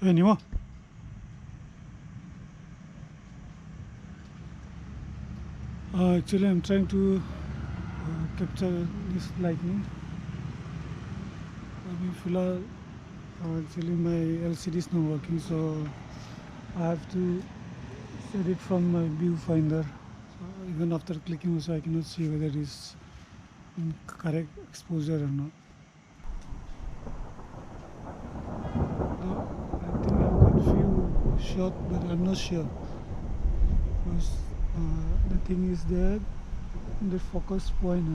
Anymore. Actually, I'm trying to capture this lightning. Actually my LCD is not working, so I have to set it from my viewfinder. So even after clicking also I cannot see whether it is in correct exposure or not. I think I've got few shots, but I'm not sure because the thing is that the focus point,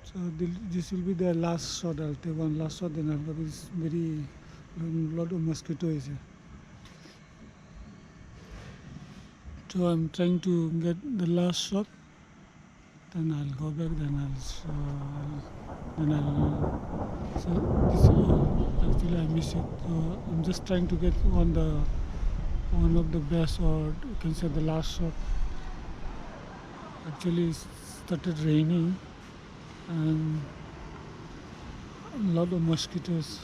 So this will be the last shot. I'll take one last shot, then I'll go. This very lot of mosquito is here. So I'm trying to get the last shot. Then I'll go back. So this actually I miss it. So I'm just trying to get one of the best, or you can say the last shot. Actually, it started raining and a lot of mosquitoes.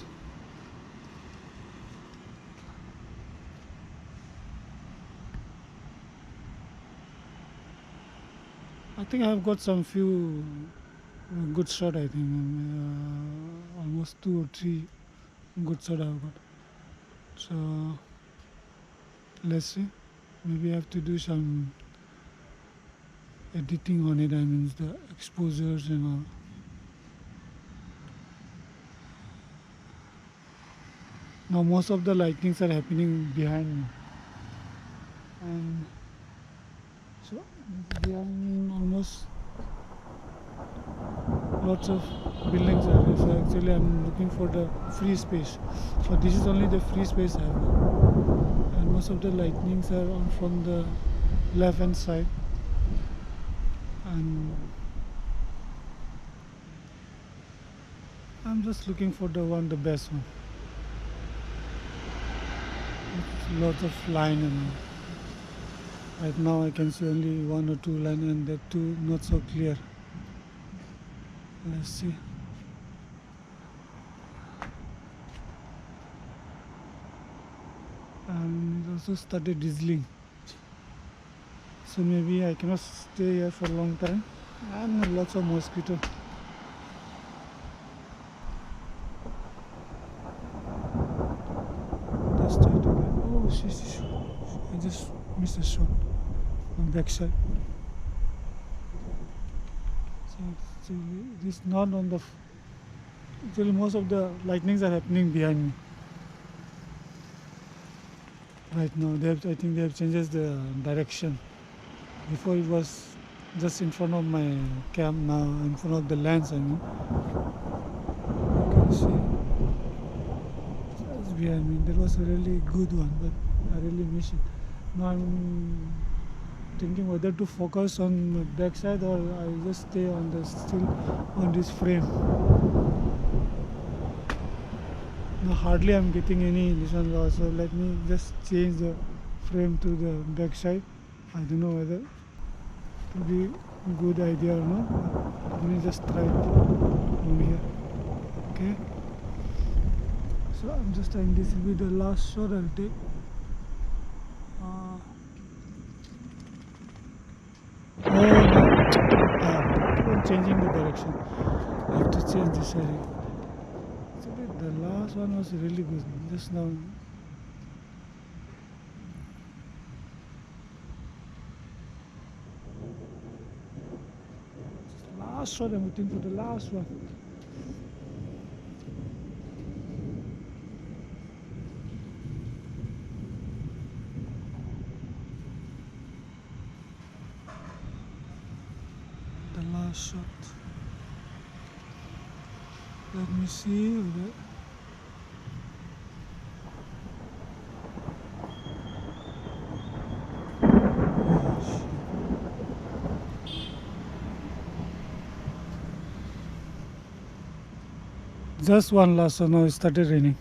I think I've got some few good shot. I think almost 2 or 3 good shot I've got. So let's see. Maybe I have to do some editing on it. The exposures and all. Now most of the lightnings are happening behind me, and so behind almost lots of buildings are there. So actually I'm looking for the free space. So this is only the free space I have, and most of the lightnings are from the left hand side, and I'm just looking for the best one. It's lots of line, and right now I can see only 1 or 2 line, and that too not so clear. Let's see. And it also started drizzling, so maybe I cannot stay here for a long time, and lots of mosquito. Just try to get, oh shit, I just missed a shot on backside. So this not on the, actually most of the lightnings are happening behind me right now. I think they have changed the direction. Before it was just in front of my cam, now in front of the lens. You can see it's behind me. That was a really good one, but I really miss it. Now I'm thinking whether to focus on the back side or I just stay on this frame. Now hardly I'm getting any vision loss, so let me just change the frame to the back side. I don't know whether it will be a good idea or not, but let me just try it from here. Okay, so I'm just trying, this will be the last shot I'll take. Oh no, keep on changing the direction. I have to change this area. So the last one was really good just now. Last shot, I'm waiting for the last one. The last shot. Let me see. Just one last, so now it started raining.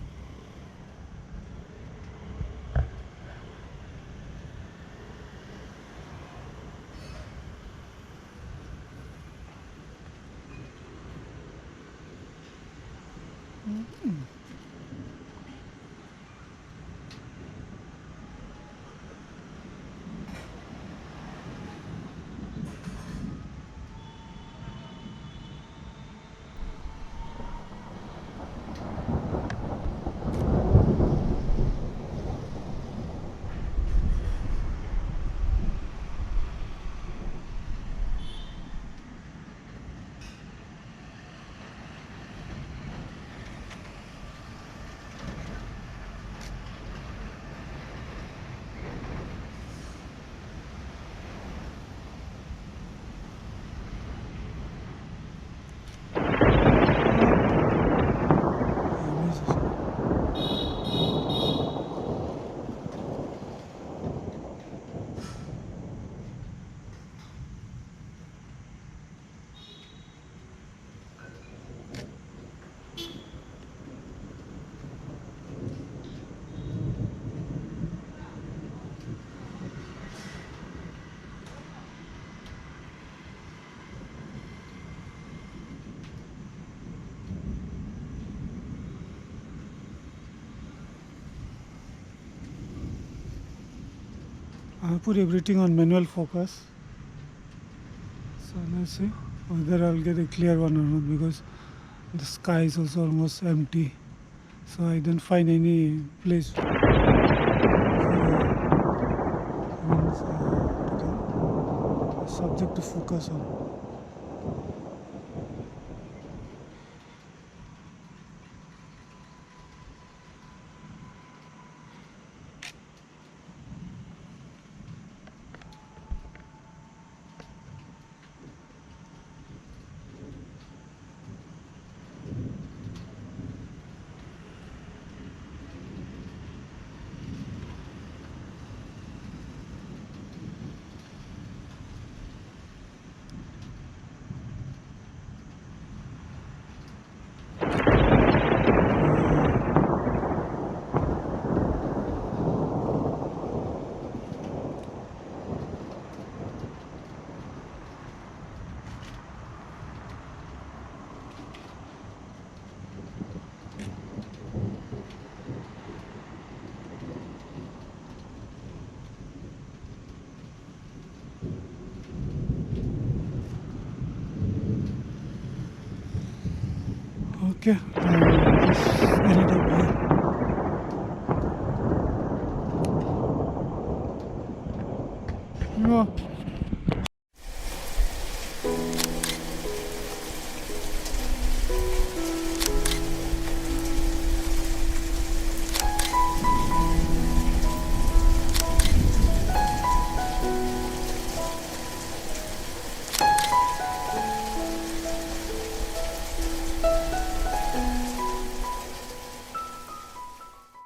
I put everything on manual focus. So let's see whether I'll get a clear one or not, because the sky is also almost empty. So I don't find any place for subject to focus on. Okay, just end it up here. Yeah.